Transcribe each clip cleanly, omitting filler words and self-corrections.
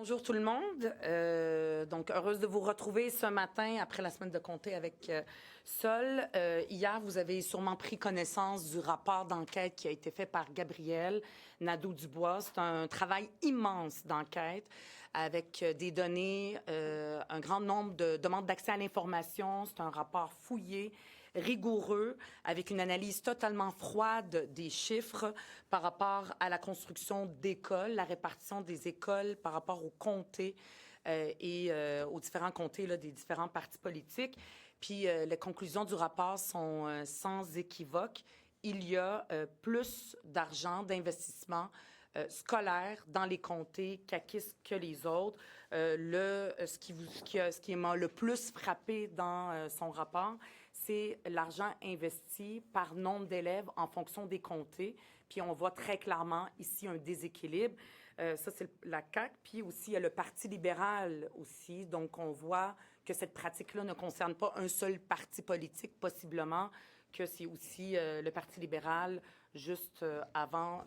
Bonjour tout le monde. Donc, heureuse de vous retrouver ce matin après la semaine de comté avec Sol. Hier, vous avez sûrement pris connaissance du rapport d'enquête qui a été fait par Gabriel Nadeau-Dubois. C'est un travail immense d'enquête avec des données, un grand nombre de demandes d'accès à l'information. C'est un rapport fouillé, rigoureux, avec une analyse totalement froide des chiffres par rapport à la construction d'écoles, la répartition des écoles par rapport aux comtés et aux différents comtés là, des différents partis politiques. Puis les conclusions du rapport sont sans équivoque. Il y a plus d'argent, d'investissement scolaire dans les comtés caquistes que les autres. Ce qui m'a le plus frappé dans son rapport, c'est l'argent investi par nombre d'élèves en fonction des comtés. Puis on voit très clairement ici un déséquilibre. Ça, c'est la CAQ. Puis aussi, il y a le Parti libéral aussi. Donc, on voit que cette pratique-là ne concerne pas un seul parti politique, possiblement, que c'est aussi le Parti libéral juste avant...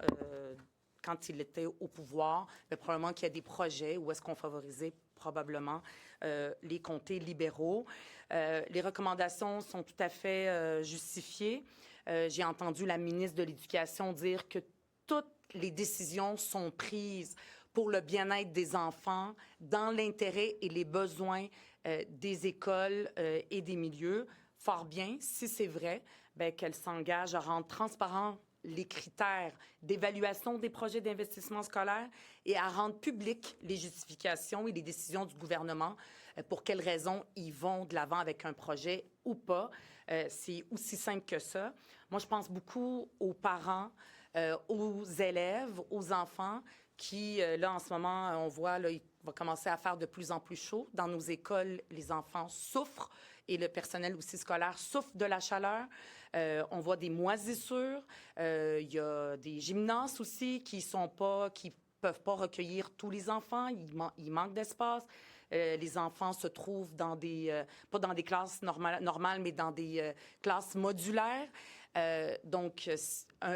quand il était au pouvoir, mais probablement qu'il y a des projets où est-ce qu'on favorisait probablement les comtés libéraux. Les recommandations sont tout à fait justifiées. J'ai entendu la ministre de l'Éducation dire que toutes les décisions sont prises pour le bien-être des enfants, dans l'intérêt et les besoins des écoles et des milieux. Fort bien, si c'est vrai, bien, qu'elle s'engage à rendre transparent les critères d'évaluation des projets d'investissement scolaire et à rendre publiques les justifications et les décisions du gouvernement pour quelles raisons ils vont de l'avant avec un projet ou pas. C'est aussi simple que ça. Moi, je pense beaucoup aux parents, aux élèves, aux enfants qui, là, en ce moment, on voit, là, il va commencer à faire de plus en plus chaud. Dans nos écoles, les enfants souffrent et le personnel aussi scolaire souffre de la chaleur. On voit des moisissures. Il y a des gymnases aussi qui peuvent pas recueillir tous les enfants. Il manque d'espace. Les enfants se trouvent dans pas dans des classes normales, mais dans des classes modulaires. Donc,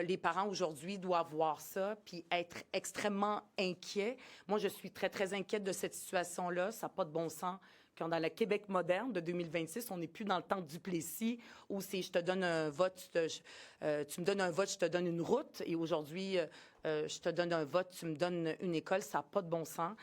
les parents aujourd'hui doivent voir ça puis être extrêmement inquiets. Moi, je suis très, très inquiète de cette situation-là. Ça n'a pas de bon sens. Quand dans le Québec moderne de 2026, on n'est plus dans le temps de Duplessis où c'est je te donne un vote, tu me donnes un vote, je te donne une route. Et aujourd'hui, je te donne un vote, tu me donnes une école. Ça n'a pas de bon sens.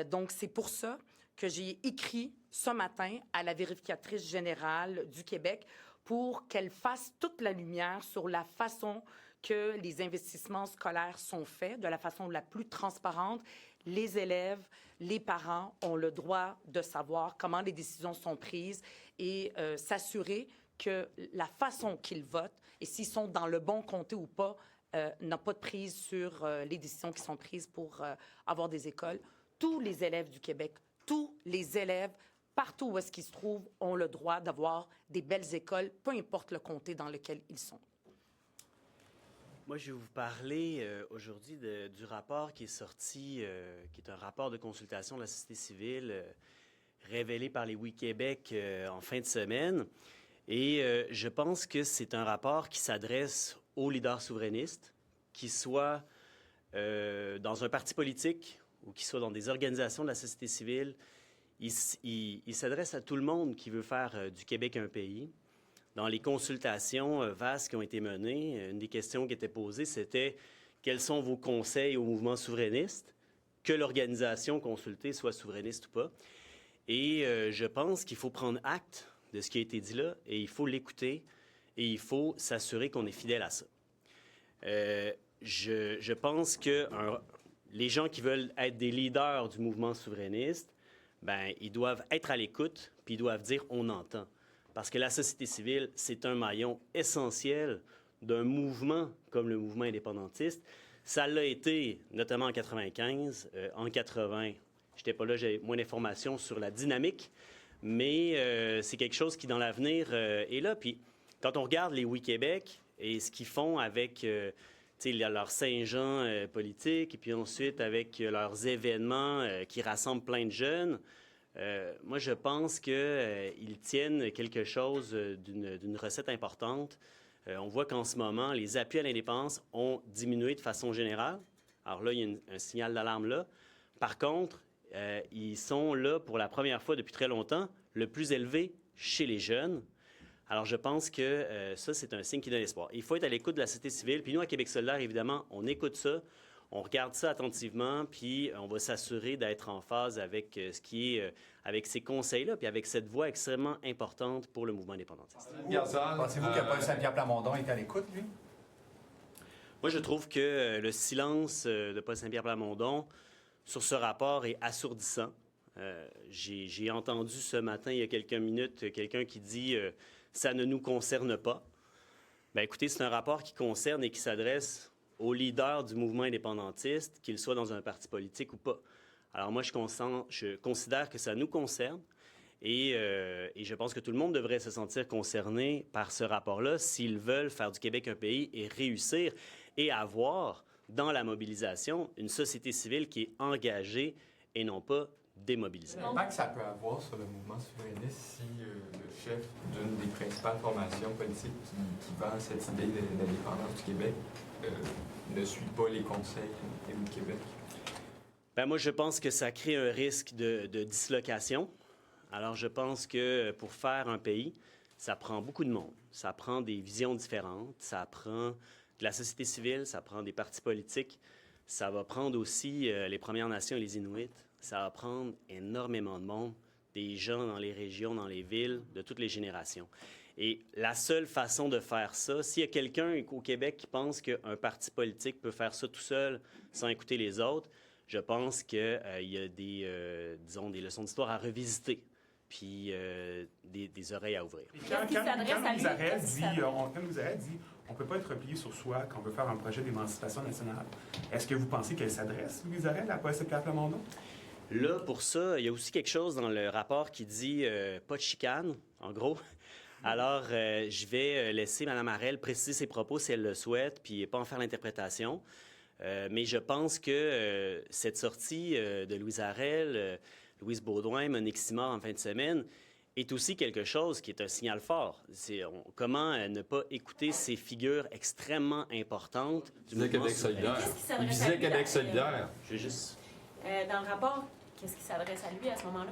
Donc, c'est pour ça que j'ai écrit ce matin à la vérificatrice générale du Québec pour qu'elle fasse toute la lumière sur la façon que les investissements scolaires sont faits, de la façon la plus transparente. Les élèves, les parents ont le droit de savoir comment les décisions sont prises et s'assurer que la façon qu'ils votent et s'ils sont dans le bon comté ou pas n'a pas de prise sur les décisions qui sont prises pour avoir des écoles. Tous les élèves du Québec, tous les élèves, partout où est-ce qu'ils se trouvent, ont le droit d'avoir des belles écoles, peu importe le comté dans lequel ils sont. Moi, je vais vous parler aujourd'hui du rapport qui est sorti, qui est un rapport de consultation de la société civile révélé par les Oui Québec en fin de semaine. Et je pense que c'est un rapport qui s'adresse aux leaders souverainistes, qu'ils soient dans un parti politique ou qu'ils soient dans des organisations de la société civile. Il s'adresse à tout le monde qui veut faire du Québec un pays. Dans les consultations vastes qui ont été menées, une des questions qui était posée, c'était quels sont vos conseils au mouvement souverainiste, que l'organisation consultée soit souverainiste ou pas. Et je pense qu'il faut prendre acte de ce qui a été dit là, et il faut l'écouter, et il faut s'assurer qu'on est fidèle à ça. Je pense que les gens qui veulent être des leaders du mouvement souverainiste, ben, ils doivent être à l'écoute, puis ils doivent dire « on entend ». Parce que la société civile, c'est un maillon essentiel d'un mouvement comme le mouvement indépendantiste. Ça l'a été, notamment en 95. En 80, je n'étais pas là, j'ai moins d'informations sur la dynamique, mais c'est quelque chose qui, dans l'avenir, est là. Puis, quand on regarde les Oui Québec et ce qu'ils font avec leur Saint-Jean politique, et puis ensuite avec leurs événements qui rassemblent plein de jeunes, moi, je pense qu'ils tiennent quelque chose d'une recette importante. On voit qu'en ce moment, les appuis à l'indépendance ont diminué de façon générale. Alors là, il y a un signal d'alarme là. Par contre, ils sont là pour la première fois depuis très longtemps, le plus élevé chez les jeunes. Alors, je pense que ça, c'est un signe qui donne espoir. Il faut être à l'écoute de la société civile. Puis nous, à Québec solidaire, évidemment, on écoute ça, on regarde ça attentivement, puis on va s'assurer d'être en phase avec ce qui est, avec ces conseils-là, puis avec cette voix extrêmement importante pour le mouvement indépendantiste. Pensez-vous que Paul Saint-Pierre Plamondon est à l'écoute, lui? Moi, je trouve que le silence de Paul Saint-Pierre Plamondon sur ce rapport est assourdissant. J'ai entendu ce matin, il y a quelques minutes, quelqu'un qui dit ça ne nous concerne pas. Bien, écoutez, c'est un rapport qui concerne et qui s'adresse aux leaders du mouvement indépendantiste, qu'ils soient dans un parti politique ou pas. Alors moi, je considère que ça nous concerne et je pense que tout le monde devrait se sentir concerné par ce rapport-là s'ils veulent faire du Québec un pays et réussir et avoir dans la mobilisation une société civile qui est engagée et non pas démobilisée. L'impact que ça peut avoir sur le mouvement souverainiste si le chef d'une des principales formations politiques qui vend cette idée d'indépendance du Québec ne suit pas les conseils du Québec? Bien, moi, je pense que ça crée un risque de dislocation. Alors, je pense que pour faire un pays, ça prend beaucoup de monde. Ça prend des visions différentes, ça prend de la société civile, ça prend des partis politiques, ça va prendre aussi les Premières Nations et les Inuits. Ça va prendre énormément de monde, des gens dans les régions, dans les villes, de toutes les générations. Et la seule façon de faire ça, s'il y a quelqu'un au Québec qui pense qu'un parti politique peut faire ça tout seul sans écouter les autres, je pense qu'il y a des leçons d'histoire à revisiter, puis des oreilles à ouvrir. Quand Louis Arel dit on ne peut pas être replié sur soi quand on veut faire un projet d'émancipation nationale, est-ce que vous pensez qu'elle s'adresse, Louis Arel, à Paul Saint-Pierre Plamondon? Là, pour ça, il y a aussi quelque chose dans le rapport qui dit pas de chicane, en gros. Alors, je vais laisser Mme Arel préciser ses propos si elle le souhaite, puis pas en faire l'interprétation. Mais je pense que cette sortie de Louise Arel, Louise Baudouin, Monique Simard en fin de semaine, est aussi quelque chose qui est un signal fort. Comment ne pas écouter ces figures extrêmement importantes du mouvement Québec solidaire. Il visait Québec solidaire. Je veux juste... Dans le rapport, qu'est-ce qui s'adresse à lui à ce moment-là?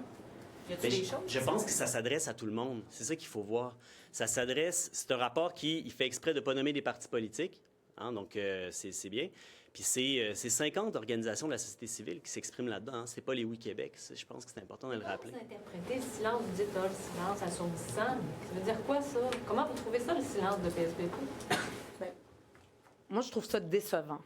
Y a-t-il des choses? Je pense que ça s'adresse à tout le monde. C'est ça qu'il faut voir. Ça s'adresse... C'est un rapport qui fait exprès de ne pas nommer des partis politiques. Hein, donc, c'est bien. Puis c'est 50 organisations de la société civile qui s'expriment là-dedans. Hein. C'est pas les Oui Québec. Je pense que c'est important de le rappeler. Comment vous interprétez le silence? Vous dites, le silence assourdissant. Ça veut dire quoi, ça? Comment vous trouvez ça, le silence de PSPP? Moi, je trouve ça décevant.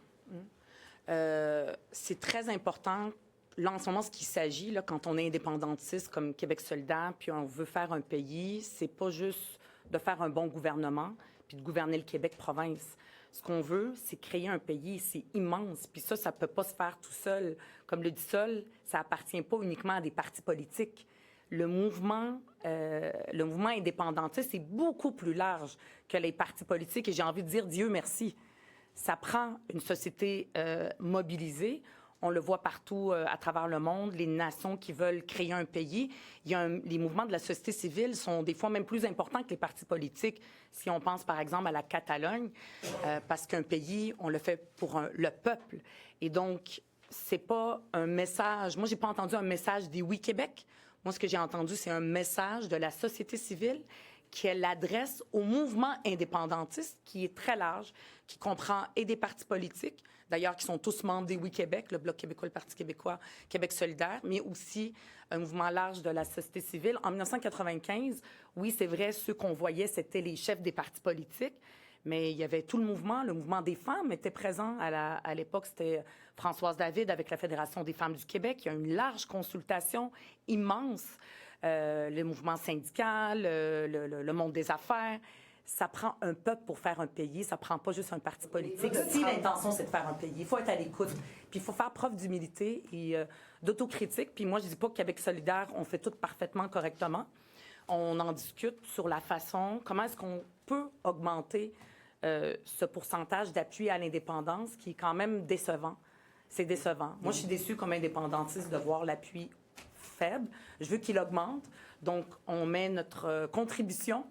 C'est très important. Là, en ce moment, ce qu'il s'agit, là, quand on est indépendantiste comme Québec solidaire, puis on veut faire un pays, c'est pas juste de faire un bon gouvernement, puis de gouverner le Québec province. Ce qu'on veut, c'est créer un pays, c'est immense. Puis ça peut pas se faire tout seul. Comme le dit Sol, ça appartient pas uniquement à des partis politiques. Le mouvement indépendantiste est beaucoup plus large que les partis politiques. Et j'ai envie de dire Dieu merci. Ça prend une société mobilisée. On le voit partout à travers le monde, les nations qui veulent créer un pays. Les mouvements de la société civile sont des fois même plus importants que les partis politiques. Si on pense par exemple à la Catalogne, parce qu'un pays, on le fait pour le peuple. Et donc, c'est pas un message. Moi, j'ai pas entendu un message des Oui Québec. Moi, ce que j'ai entendu, c'est un message de la société civile qu'elle adresse au mouvement indépendantiste, qui est très large, qui comprend et des partis politiques, d'ailleurs, qui sont tous membres des Oui Québec, le Bloc québécois, le Parti québécois, Québec solidaire, mais aussi un mouvement large de la société civile. En 1995, oui, c'est vrai, ceux qu'on voyait, c'était les chefs des partis politiques, mais il y avait tout le mouvement des femmes était présent à l'époque, c'était Françoise David avec la Fédération des femmes du Québec. Il y a une large consultation immense. Le mouvement syndical, le monde des affaires. Ça prend un peuple pour faire un pays. Ça prend pas juste un parti politique. Si l'intention, c'est de faire un pays, il faut être à l'écoute. Puis il faut faire preuve d'humilité et d'autocritique. Puis moi, je dis pas que Québec solidaire, on fait tout parfaitement correctement. On en discute sur la façon, comment est-ce qu'on peut augmenter ce pourcentage d'appui à l'indépendance qui est quand même décevant. C'est décevant. Moi, je suis déçue comme indépendantiste de voir l'appui faible. Je veux qu'il augmente. Donc, on met notre contribution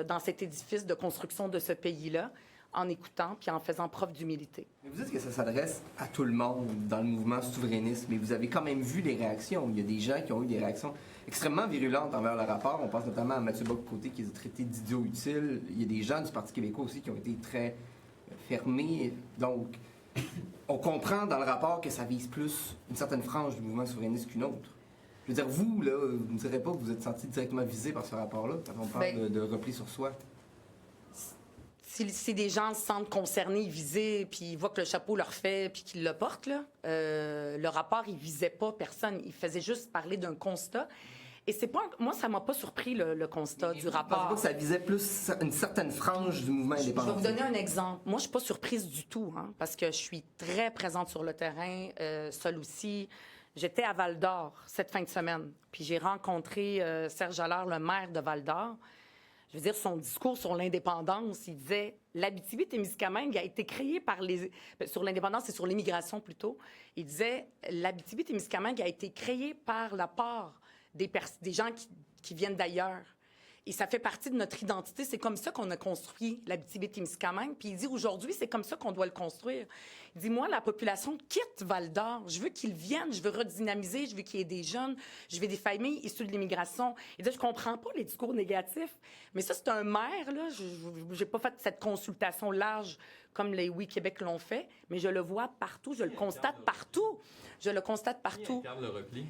dans cet édifice de construction de ce pays-là en écoutant puis en faisant preuve d'humilité. Mais vous dites que ça s'adresse à tout le monde dans le mouvement souverainiste, mais vous avez quand même vu des réactions. Il y a des gens qui ont eu des réactions extrêmement virulentes envers le rapport. On pense notamment à Mathieu Bock-Côté qui les a traités d'idiots utiles. Il y a des gens du Parti québécois aussi qui ont été très fermés. Donc, on comprend dans le rapport que ça vise plus une certaine frange du mouvement souverainiste qu'une autre. Je veux dire, vous, là, vous ne direz pas que vous êtes senti directement visé par ce rapport-là quand on parle de repli sur soi? Si des gens se sentent concernés, visés, puis ils voient que le chapeau leur fait, puis qu'ils le portent, là, le rapport, il visait pas personne. Il faisait juste parler d'un constat. Et c'est pas... Moi, ça m'a pas surpris, le constat du rapport. Pas que ça visait plus une certaine frange du mouvement indépendant. Je vais vous donner un exemple. Moi, je suis pas surprise du tout, hein, parce que je suis très présente sur le terrain, seule aussi. J'étais à Val-d'Or cette fin de semaine, puis j'ai rencontré Serge Allard, le maire de Val-d'Or. Je veux dire, son discours sur l'indépendance, il disait « L'Abitibi-Témiscamingue a été créée par les... » Sur l'indépendance et sur l'immigration, plutôt. Il disait « L'Abitibi-Témiscamingue a été créée par la part des gens qui viennent d'ailleurs. » Et ça fait partie de notre identité. C'est comme ça qu'on a construit l'Abitibi-Témiscamingue. Puis il dit aujourd'hui, c'est comme ça qu'on doit le construire. Il dit, moi, la population quitte Val-d'Or. Je veux qu'ils viennent, je veux redynamiser, je veux qu'il y ait des jeunes, je veux des familles issues de l'immigration. Il dit, je comprends pas les discours négatifs. Mais ça, c'est un maire, là. J'ai pas fait cette consultation large comme les Oui Québec l'ont fait, mais je le vois partout, je le constate partout. Je le constate partout. Qui incarne le repli?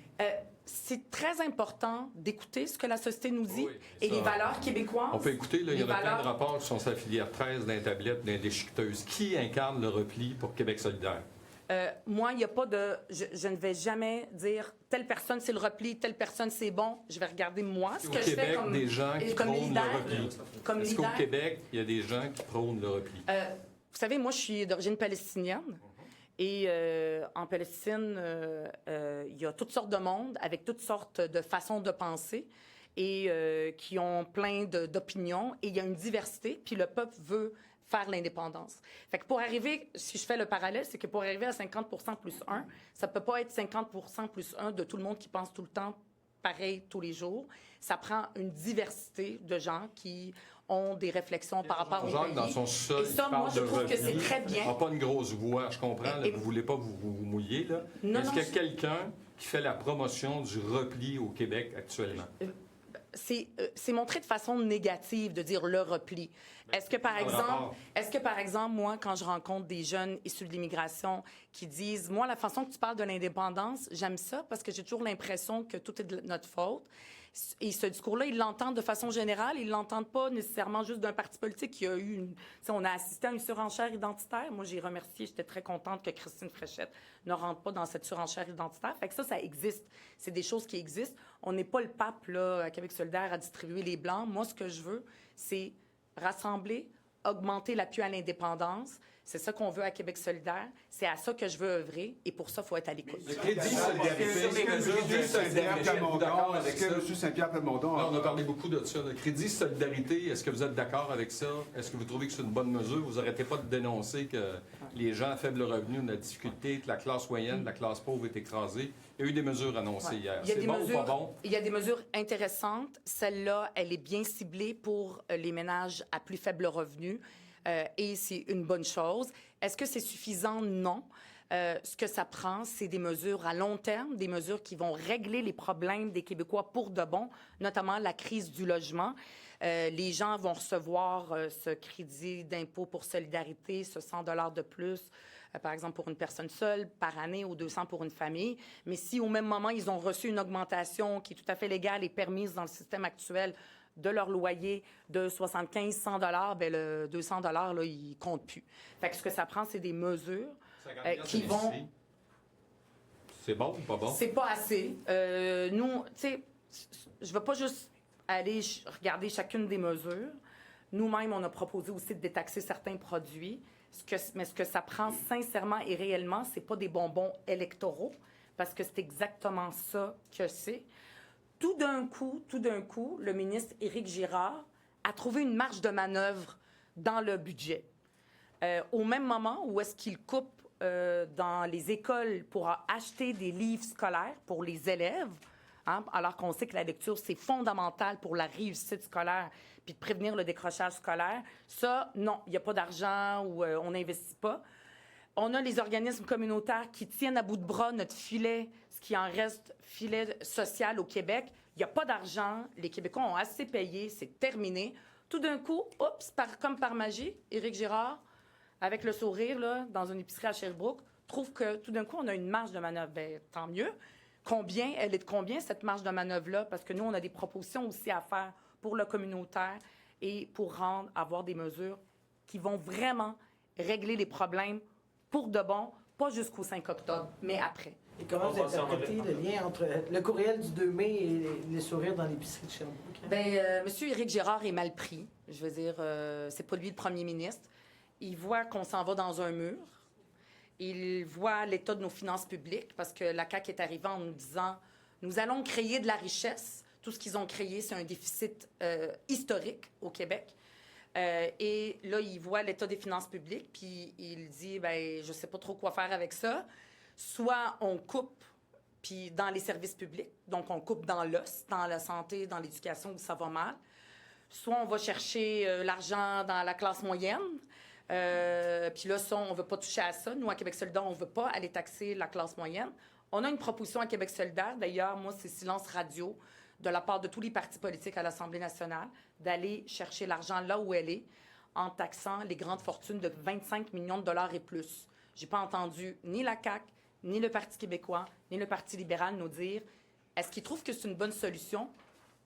C'est très important d'écouter ce que la société nous dit et ça, les valeurs québécoises. On peut écouter, là, il y en a plein de valeurs... rapports qui sont sur la filière 13, dans les tablettes, dans les déchiqueteuses. Qui incarne le repli pour Québec solidaire? Moi, il n'y a pas de... Je ne vais jamais dire telle personne, c'est le repli, telle personne, c'est bon. Je vais regarder, moi, ce que je fais comme des gens qui comme prônent leader. le repli? Comme Est-ce leader. qu'au Québec, il y a des gens qui prônent le repli? Vous savez, moi, je suis d'origine palestinienne. Et en Palestine, il y a toutes sortes de monde avec toutes sortes de façons de penser et qui ont plein d'opinions. Et il y a une diversité, puis le peuple veut faire l'indépendance. Fait que pour arriver, si je fais le parallèle, c'est que pour arriver à 50 plus 1, ça peut pas être 50 plus 1 de tout le monde qui pense tout le temps pareil tous les jours. Ça prend une diversité de gens qui ont des réflexions par rapport au Jacques, pays. dans son sol, Et ça, il parle moi, je de trouve que repli. c'est très bien. Ah, pas une grosse voix, je comprends. Là, Et- vous ne voulez pas vous mouiller. Là. Non, Est-ce non, qu'il y a quelqu'un qui fait la promotion du repli au Québec actuellement? C'est montré de façon négative de dire le repli. Est-ce que, par exemple, moi, quand je rencontre des jeunes issus de l'immigration qui disent, moi, la façon que tu parles de l'indépendance, j'aime ça parce que j'ai toujours l'impression que tout est de notre faute. Et ce discours-là, ils l'entendent de façon générale. Ils l'entendent pas nécessairement juste d'un parti politique qui a eu une... T'sais, on a assisté à une surenchère identitaire. Moi, j'ai remercié, j'étais très contente que Christine Fréchette ne rentre pas dans cette surenchère identitaire. Fait que ça existe. C'est des choses qui existent. On n'est pas le pape, là, à Québec solidaire, à distribuer les Blancs. Moi, ce que je veux, c'est rassembler, augmenter l'appui à l'indépendance. C'est ça qu'on veut à Québec solidaire. C'est à ça que je veux œuvrer. Et pour ça, il faut être à l'écoute. Le crédit solidarité, Est-ce que M. Saint-Pierre Plamondon... on a parlé beaucoup de ça. Le crédit solidarité, est-ce que vous êtes d'accord avec ça? Est-ce que vous trouvez que c'est une bonne mesure? Vous n'arrêtez pas de dénoncer que les gens à faible revenu ont de la difficulté, que la classe moyenne, la classe pauvre est écrasée. Il y a eu des mesures annoncées hier. C'est bon ou pas bon? Il y a des mesures intéressantes. Celle-là, elle est bien ciblée pour les ménages à plus faible revenu. Et c'est une bonne chose. Est-ce que c'est suffisant? Non. Ce que ça prend, c'est des mesures à long terme, des mesures qui vont régler les problèmes des Québécois pour de bon, notamment la crise du logement. Les gens vont recevoir ce crédit d'impôt pour solidarité, ce 100 $ de plus, par exemple pour une personne seule par année ou 200 pour une famille. Mais si au même moment, ils ont reçu une augmentation qui est tout à fait légale et permise dans le système actuel de leur loyer de 75-100 $, ben le 200 $, là, il compte plus. Fait que ce que ça prend, c'est des mesures qui vont... C'est bon ou pas bon? C'est pas assez. Nous, tu sais, je ne vais pas juste aller regarder chacune des mesures. Nous-mêmes, on a proposé aussi de détaxer certains produits. Mais ce que ça prend sincèrement et réellement, c'est pas des bonbons électoraux, parce que c'est exactement ça que c'est. Tout d'un coup, le ministre Éric Girard a trouvé une marge de manœuvre dans le budget. Au même moment où est-ce qu'il coupe dans les écoles pour acheter des livres scolaires pour les élèves, hein, alors qu'on sait que la lecture, c'est fondamental pour la réussite scolaire puis de prévenir le décrochage scolaire. Ça, non, il n'y a pas d'argent ou on n'investit pas. On a les organismes communautaires qui tiennent à bout de bras notre filet, ce qui en reste filet social au Québec. Il n'y a pas d'argent. Les Québécois ont assez payé. C'est terminé. Tout d'un coup, oups, comme par magie, Éric Girard, avec le sourire, là, dans une épicerie à Sherbrooke, trouve que tout d'un coup, on a une marge de manœuvre. Bien, tant mieux. Combien? Elle est de combien, cette marge de manœuvre-là? Parce que nous, on a des propositions aussi à faire pour le communautaire et pour avoir des mesures qui vont vraiment régler les problèmes pour de bon, pas jusqu'au 5 octobre, mais après. Et comment vous interprétez le lien entre le courriel du 2 mai et les sourires dans l'épicerie de Sherbrooke? Bien, M. Éric Girard est mal pris. Je veux dire, c'est pas lui le premier ministre. Il voit qu'on s'en va dans un mur. Il voit l'état de nos finances publiques, parce que la CAQ est arrivée en nous disant « Nous allons créer de la richesse ». Tout ce qu'ils ont créé, c'est un déficit historique au Québec. Et là, il voit l'état des finances publiques, puis il dit, ben, je sais pas trop quoi faire avec ça. Soit on coupe puis dans les services publics, donc on coupe dans l'os, dans la santé, dans l'éducation où ça va mal. Soit on va chercher l'argent dans la classe moyenne. Puis là, ça, on veut pas toucher à ça. Nous, à Québec solidaire, on veut pas aller taxer la classe moyenne. On a une proposition à Québec solidaire. D'ailleurs, moi, c'est silence radio de la part de tous les partis politiques à l'Assemblée nationale, d'aller chercher l'argent là où elle est, en taxant les grandes fortunes de 25 millions de dollars et plus. J'ai pas entendu ni la CAQ, ni le Parti québécois, ni le Parti libéral nous dire est-ce qu'ils trouvent que c'est une bonne solution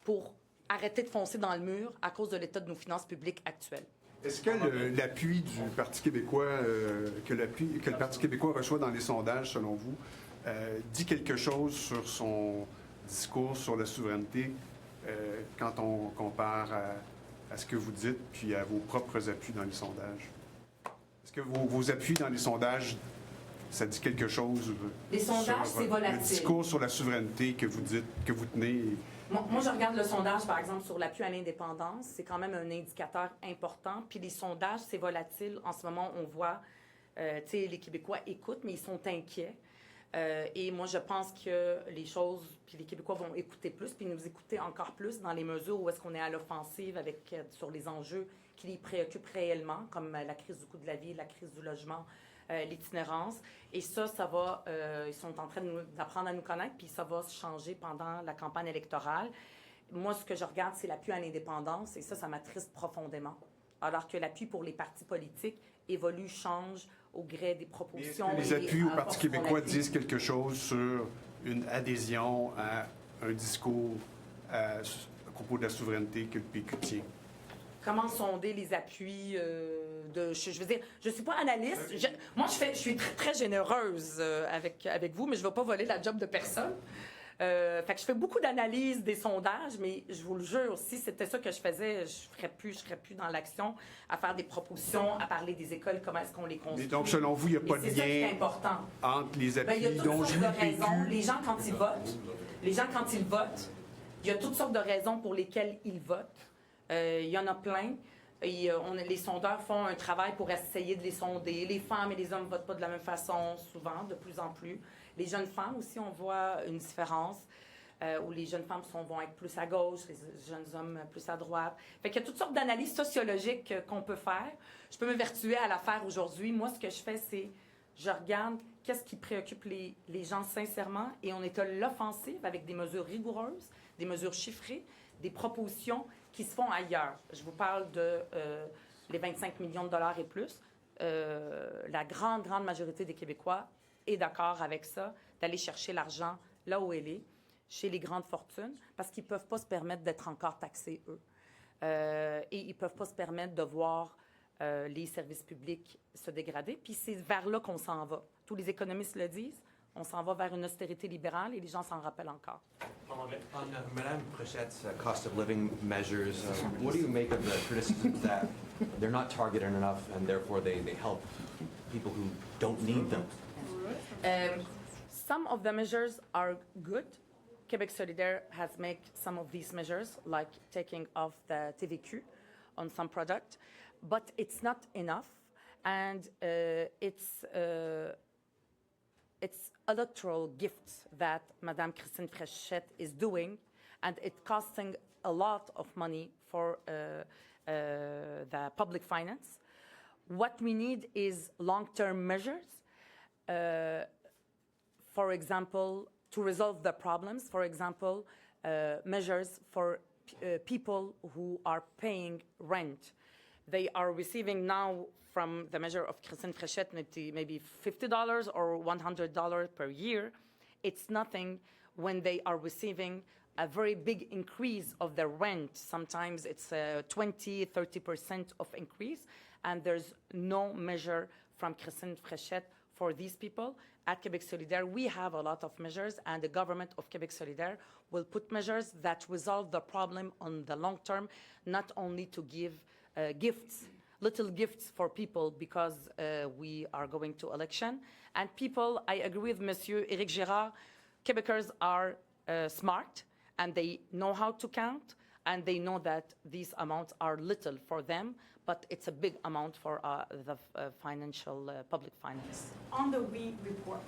pour arrêter de foncer dans le mur à cause de l'état de nos finances publiques actuelles. Est-ce que l'appui du Parti québécois, que le Parti québécois reçoit dans les sondages, selon vous, dit quelque chose sur son discours sur la souveraineté quand on compare à ce que vous dites puis à vos propres appuis dans les sondages? Est-ce que vos appuis dans les sondages, ça dit quelque chose les sondages, sur c'est volatile. Le discours sur la souveraineté que vous dites, que vous tenez? Moi, je regarde le sondage, par exemple, sur l'appui à l'indépendance. C'est quand même un indicateur important. Puis les sondages, c'est volatile. En ce moment, on voit, tu sais, les Québécois écoutent, mais ils sont inquiets. Et moi, je pense que les choses, puis les Québécois vont écouter plus, puis nous écouter encore plus dans les mesures où est-ce qu'on est à l'offensive sur les enjeux qui les préoccupent réellement, comme la crise du coût de la vie, la crise du logement, l'itinérance. Et ça va, ils sont en train d'apprendre à nous connaître, puis ça va se changer pendant la campagne électorale. Moi, ce que je regarde, c'est l'appui à l'indépendance, et ça m'attriste profondément. Alors que l'appui pour les partis politiques évolue, change au gré des propositions. Les appuis au Parti québécois disent quelque chose sur une adhésion à un discours à propos de la souveraineté que le PQ tient? Comment sonder les appuis je veux dire, je suis pas analyste. Moi, je suis très, très généreuse avec vous, mais je ne vais pas voler la job de personne. Fait que je fais beaucoup d'analyses des sondages, mais je vous le jure, si c'était ça que je faisais, je serais plus dans l'action à faire des propositions, à parler des écoles, comment est-ce qu'on les construit. Mais donc, selon vous, il n'y a pas de c'est ça qui est lien important. entre les appuis Il y a toutes dont sortes je de raisons. Les gens, quand ils votent, il y a toutes sortes de raisons pour lesquelles ils votent. Il y en a plein. Et, les sondeurs font un travail pour essayer de les sonder. Les femmes et les hommes ne votent pas de la même façon, souvent, de plus en plus. Les jeunes femmes aussi, on voit une différence, où les jeunes femmes vont être plus à gauche, les jeunes hommes plus à droite. Fait qu'il y a toutes sortes d'analyses sociologiques qu'on peut faire. Je peux me vertuer à la faire aujourd'hui. Moi, ce que je fais, c'est je regarde qu'est-ce qui préoccupe les gens sincèrement, et on est à l'offensive avec des mesures rigoureuses, des mesures chiffrées, des propositions qui se font ailleurs. Je vous parle de les 25 millions de dollars et plus. La grande majorité des Québécois est d'accord avec ça, d'aller chercher l'argent là où elle est, chez les grandes fortunes, parce qu'ils ne peuvent pas se permettre d'être encore taxés, eux. Et ils ne peuvent pas se permettre de voir les services publics se dégrader. Puis c'est vers là qu'on s'en va. Tous les économistes le disent. On s'en va vers une austérité libérale et les gens s'en rappellent encore. Madame Brechette's cost of living measures, what do you make of the criticism that they're not targeted enough and therefore they help people who don't need them? Some of the measures are good. Québec solidaire has made some of these measures, like taking off the TVQ on some product, but it's not enough, and it's electoral gift that Madame Christine Fréchette is doing, and it's costing a lot of money for the public finance. What we need is long-term measures, for example, to resolve the problems, for example, measures for people who are paying rent. They are receiving now from the measure of Christine Fréchette maybe $50 or $100 per year. It's nothing when they are receiving a very big increase of their rent. Sometimes it's 20-30% of increase, and there's no measure from Christine Fréchette for these people. At Québec Solidaire, we have a lot of measures, and the government of Québec Solidaire will put measures that resolve the problem on the long term, not only to give gifts, little gifts for people because we are going to election. And people, I agree with Monsieur Éric Girard, Québécois are smart, and they know how to count, and they know that these amounts are little for them, but it's a big amount for the financial, public finance. On the report,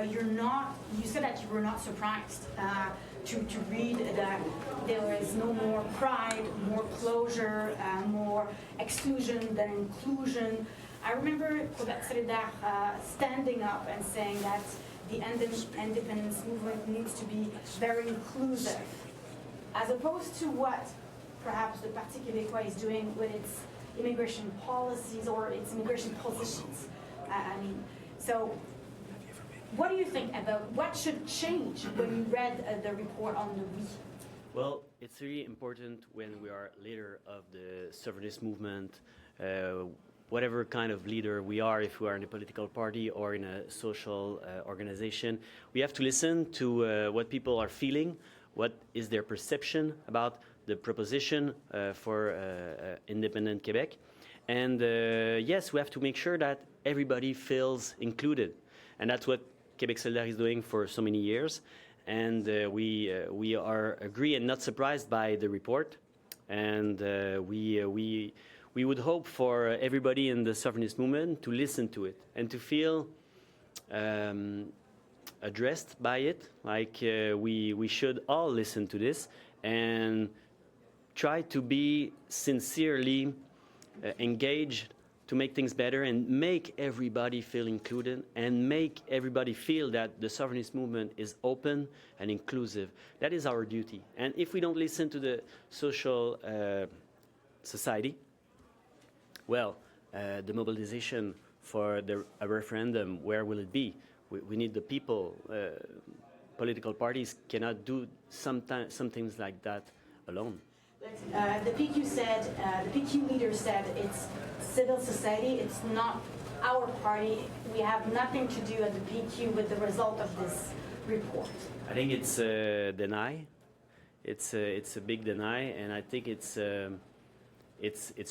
you said that you were not surprised to read that there is no more pride, more closure, more exclusion than inclusion. I remember Quebec Solidaire standing up and saying that the independence movement needs to be very inclusive, as opposed to what perhaps the Parti Québécois is doing with its immigration policies or its immigration positions. So what do you think about what should change when you read the report on the we? Well, it's really important when we are leader of the sovereignist movement, whatever kind of leader we are, if we are in a political party or in a social organization, we have to listen to what people are feeling, what is their perception about the proposition for independent Quebec. And yes, we have to make sure that everybody feels included. And that's what Québec Solidaire is doing for so many years. And we are agree and not surprised by the report. And we would hope for everybody in the sovereignist movement to listen to it and to feel addressed by it. Like we should all listen to this and try to be sincerely engaged to make things better and make everybody feel included and make everybody feel that the sovereignist movement is open and inclusive. That is our duty. And if we don't listen to the social society, well, the mobilization for a referendum, where will it be? We need the people. Political parties cannot do some things like that alone. The PQ leader said it's civil society, it's not our party. We have nothing to do at the PQ with the result of this report. I think it's a deny. It's a big deny, and I think it's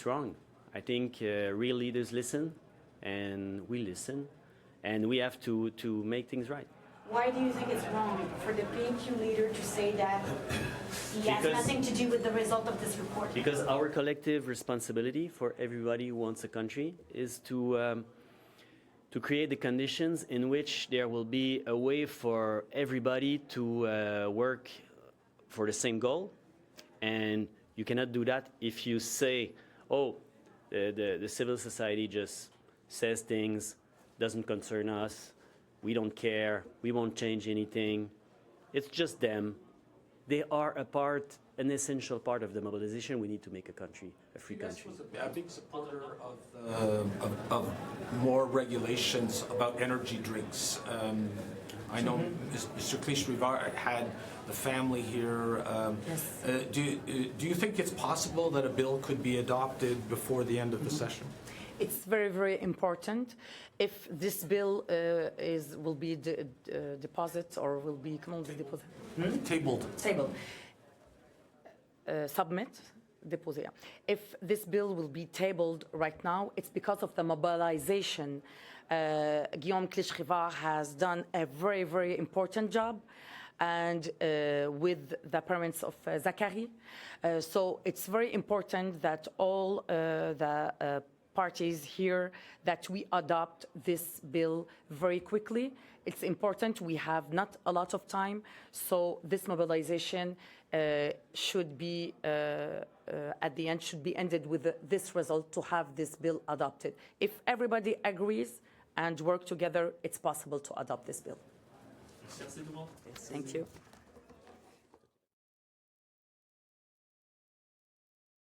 wrong. I think real leaders listen, and we listen, and we have to make things right. Why do you think it's wrong for the PQ leader to say that he has nothing to do with the result of this report? Because our collective responsibility for everybody who wants a country is to create the conditions in which there will be a way for everybody to work for the same goal. And you cannot do that if you say, oh, the civil society just says things, doesn't concern us, we don't care, we won't change anything. It's just them. They are an essential part of the mobilization. We need to make a country, a free country. Was a big supporter of more regulations about energy drinks. I know Mr. Clich-Rivard had the family here. Yes. Do you think it's possible that a bill could be adopted before the end of the session? It's very, very important. If this bill will be deposit or will be, comment on dit deposit? Tabled. Tabled. Submit, déposer. If this bill will be tabled right now, it's because of the mobilization. Guillaume Clich-Rivard has done a very, very important job, and with the parents of Zachary. So it's very important that all the parties here, that we adopt this bill very quickly. it's important. We have not a lot of time, so this mobilization should be, at the end, should be ended with this result to have this bill adopted. If everybody agrees and work together, it's possible to adopt this bill. Merci tout le monde. Thank you.